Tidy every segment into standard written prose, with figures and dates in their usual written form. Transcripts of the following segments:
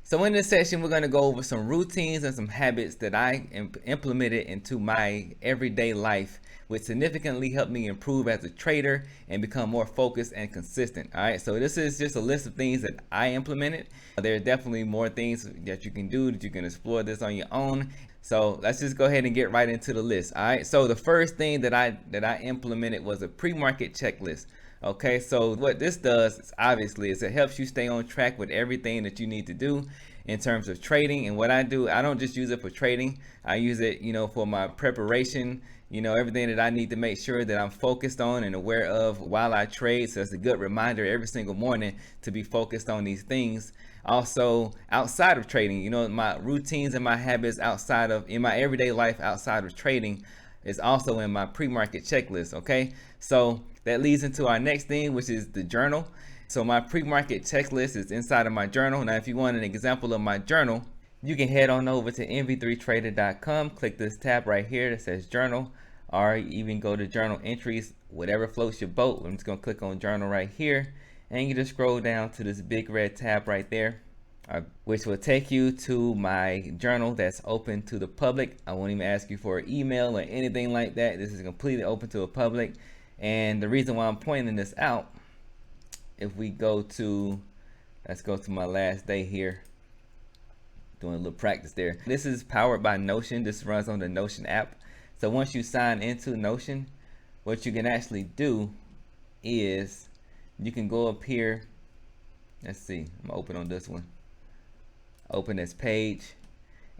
So in this section, we're going to go over some routines and some habits that I implemented into my everyday life, which significantly helped me improve as a trader and become more focused and consistent. All right, so this is just a list of things that I implemented. There are definitely more things that you can do, that you can explore this on your own. So let's just go ahead and get right into the list. All right, so the first thing that I implemented was a pre-market checklist. Okay, so what this does is obviously is it helps you stay on track with everything that you need to do in terms of trading. And what I do, I don't just use it for trading. I use it, for my preparation, everything that I need to make sure that I'm focused on and aware of while I trade. So it's a good reminder every single morning to be focused on these things. Also, outside of trading, my routines and my habits in my everyday life outside of trading is also in my pre-market checklist. Okay, so that leads into our next thing, which is the journal. So my pre-market checklist is inside of my journal. Now, if you want an example of my journal, you can head on over to mv3trader.com, click this tab right here that says journal, or even go to journal entries, whatever floats your boat. I'm just gonna click on journal right here, and you just scroll down to this big red tab right there, which will take you to my journal that's open to the public. I won't even ask you for an email or anything like that. This is completely open to the public. And the reason why I'm pointing this out, if we let's go to my last day here, doing a little practice there. This is powered by Notion. This runs on the Notion app. So once you sign into Notion, what you can actually do is you can go up here. Let's see, I'm gonna open on this one. Open this page,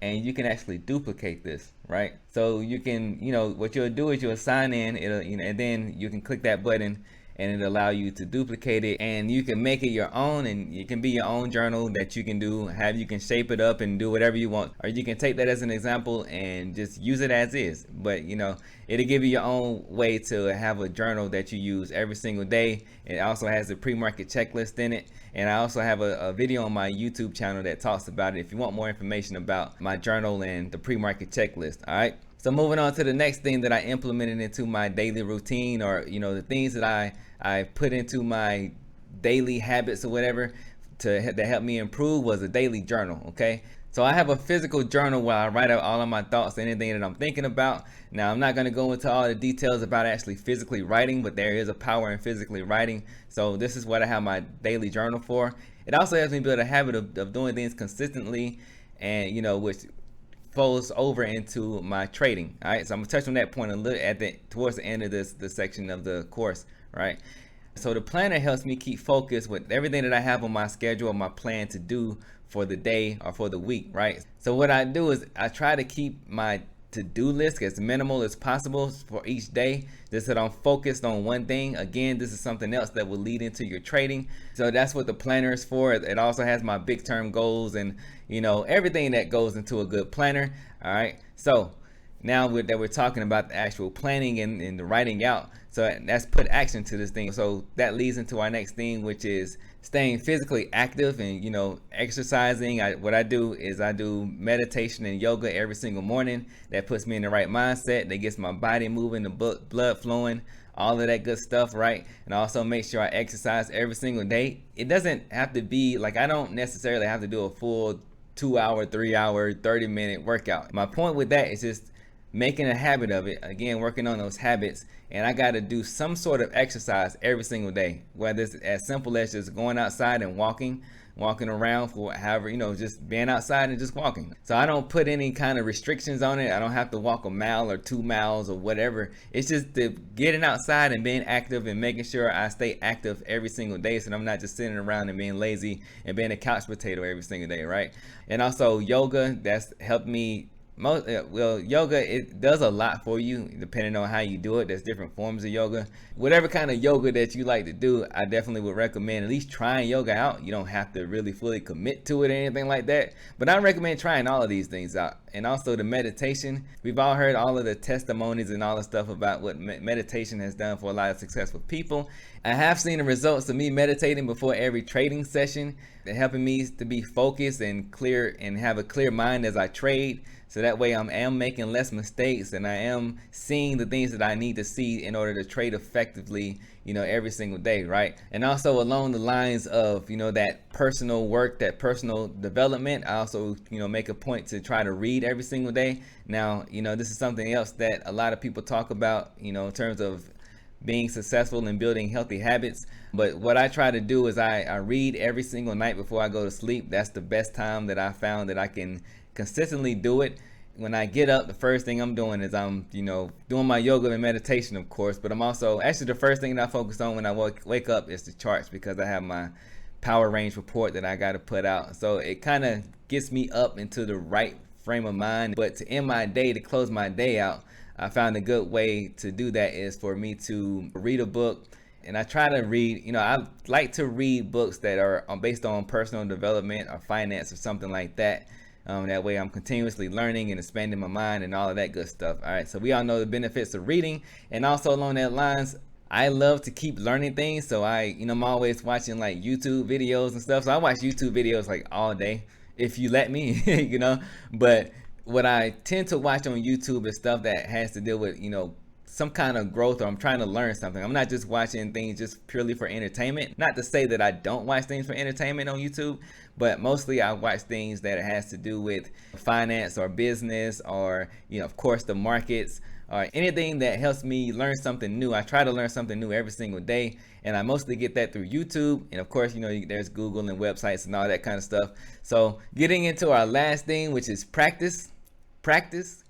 and you can actually duplicate this, right? So you can, what you'll do is you'll sign in, and then you can click that button and it'll allow you to duplicate it, and you can make it your own, and it can be your own journal that you can you can shape it up and do whatever you want, or you can take that as an example and just use it as is. But it'll give you your own way to have a journal that you use every single day. It also has a pre-market checklist in it, and I also have a video on my YouTube channel that talks about it if you want more information about my journal and the pre-market checklist. All right, so moving on to the next thing that I implemented into my daily routine, or the things that I put into my daily habits or whatever that helped me improve, was a daily journal. Okay, so I have a physical journal where I write out all of my thoughts, anything that I'm thinking about. Now, I'm not going to go into all the details about actually physically writing, but there is a power in physically writing. So this is what I have my daily journal for. It also helps me build a habit of doing things consistently, and which flows over into my trading. All right, so I'm gonna touch on that point a little towards the end of this section of the course. Right, so the planner helps me keep focused with everything that I have on my schedule, my plan to do for the day or for the week. Right, so what I do is I try to keep my to-do list as minimal as possible for each day, just that I'm focused on one thing. Again, this is something else that will lead into your trading, so that's what the planner is for. It also has my big term goals and everything that goes into a good planner. All right, so now that we're talking about the actual planning and the writing out, so that's put action to this thing. So that leads into our next thing, which is staying physically active and exercising. What I do is I do meditation and yoga every single morning. That puts me in the right mindset. That gets my body moving, the blood flowing, all of that good stuff, right? And I also make sure I exercise every single day. It doesn't have to be like, I don't necessarily have to do a full 2 hour, 3 hour, 30-minute workout. My point with that is just making a habit of it, again, working on those habits. And I got to do some sort of exercise every single day, whether it's as simple as just going outside and walking around for however, just being outside and just walking. So I don't put any kind of restrictions on it. I don't have to walk a mile or 2 miles or whatever. It's just getting outside and being active and making sure I stay active every single day, so I'm not just sitting around and being lazy and being a couch potato every single day, right? And also yoga, that's helped me. Yoga, it does a lot for you depending on how you do it. There's different forms of yoga. Whatever kind of yoga that you like to do, I definitely would recommend at least trying yoga out. You don't have to really fully commit to it or anything like that, but I recommend trying all of these things out. And also the meditation. We've all heard all of the testimonies and all the stuff about what meditation has done for a lot of successful people. I have seen the results of me meditating before every trading session. They're helping me to be focused and clear and have a clear mind as I trade. So that way I am making less mistakes and I am seeing the things that I need to see in order to trade effectively, every single day, right? And also along the lines of, that personal work, that personal development, I also, make a point to try to read every single day. Now, this is something else that a lot of people talk about, in terms of being successful and building healthy habits. But what I try to do is I read every single night before I go to sleep. That's the best time that I found that I can consistently do it. When I get up, the first thing I'm doing is I'm, doing my yoga and meditation, of course, but I'm also, actually the first thing that I focus on when I wake up is the charts, because I have my power range report that I got to put out. So it kind of gets me up into the right frame of mind. But to end my day, to close my day out, I found a good way to do that is for me to read a book. And I try to read, I like to read books that are based on personal development or finance or something like that. That way I'm continuously learning and expanding my mind and all of that good stuff. All right, so we all know the benefits of reading. And also along that lines, I love to keep learning things. So I'm always watching like YouTube videos and stuff. So I watch YouTube videos like all day, if you let me, But what I tend to watch on YouTube is stuff that has to deal with, some kind of growth, or I'm trying to learn something. I'm not just watching things just purely for entertainment. Not to say that I don't watch things for entertainment on YouTube, but mostly I watch things that has to do with finance or business, or, of course, the markets, or anything that helps me learn something new. I try to learn something new every single day, and I mostly get that through YouTube. And of course, there's Google and websites and all that kind of stuff. So getting into our last thing, which is practice. Practice.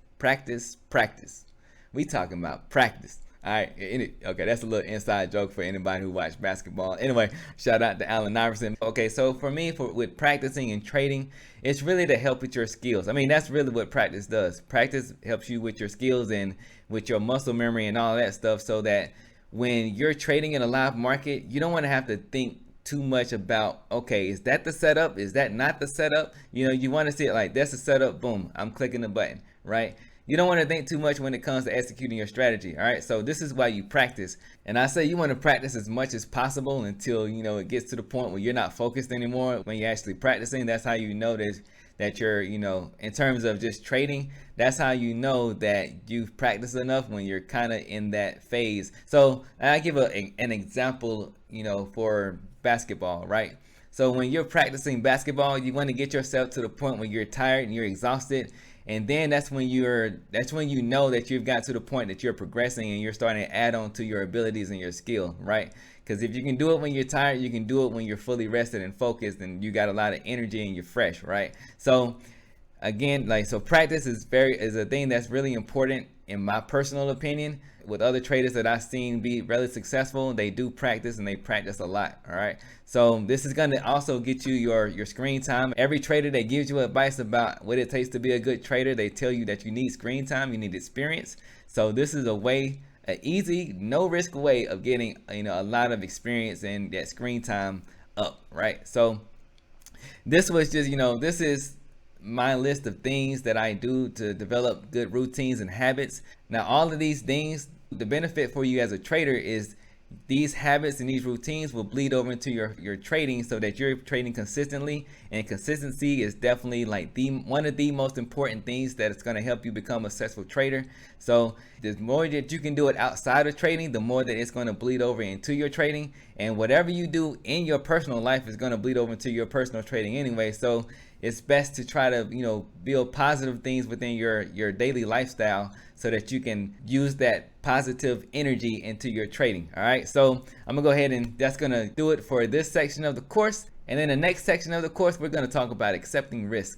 We talking about practice. All right. Okay, that's a little inside joke for anybody who watched basketball. Anyway, shout out to Allen Iverson. Okay, so for me, with practicing and trading, it's really to help with your skills. I mean, that's really what practice does. Practice helps you with your skills and with your muscle memory and all that stuff, so that when you're trading in a live market, you don't want to have to think too much about, okay, is that the setup? Is that not the setup? You want to see it like, that's the setup, boom, I'm clicking the button, right? You don't want to think too much when it comes to executing your strategy. All right, so this is why you practice. And I say you want to practice as much as possible until it gets to the point where you're not focused anymore. When you're actually practicing, that's how you know that you're, in terms of just trading, that's how you know that you've practiced enough, when you're kind of in that phase. So I give an example, for basketball, right? So when you're practicing basketball, you want to get yourself to the point where you're tired and you're exhausted. And then that's when you know that you've got to the point that you're progressing and you're starting to add on to your abilities and your skill, right? Because if you can do it when you're tired, you can do it when you're fully rested and focused and you got a lot of energy and you're fresh, right? So again, practice is a thing that's really important in my personal opinion. With other traders that I've seen be really successful, they do practice, and they practice a lot. All right, so this is going to also get you your screen time. Every trader that gives you advice about what it takes to be a good trader, they tell you that you need screen time, you need experience. So this is an easy, no risk way of getting a lot of experience and that screen time up, right? So this was just this is my list of things that I do to develop good routines and habits. Now, all of these things, the benefit for you as a trader is these habits and these routines will bleed over into your trading, so that you're trading consistently. And consistency is definitely like one of the most important things that it's going to help you become a successful trader. So the more that you can do it outside of trading, the more that it's going to bleed over into your trading. And whatever you do in your personal life is going to bleed over into your personal trading anyway. So it's best to try to build positive things within your daily lifestyle, so that you can use that positive energy into your trading. All right, so I'm gonna go ahead, and that's gonna do it for this section of the course. And in the next section of the course, we're gonna talk about accepting risk.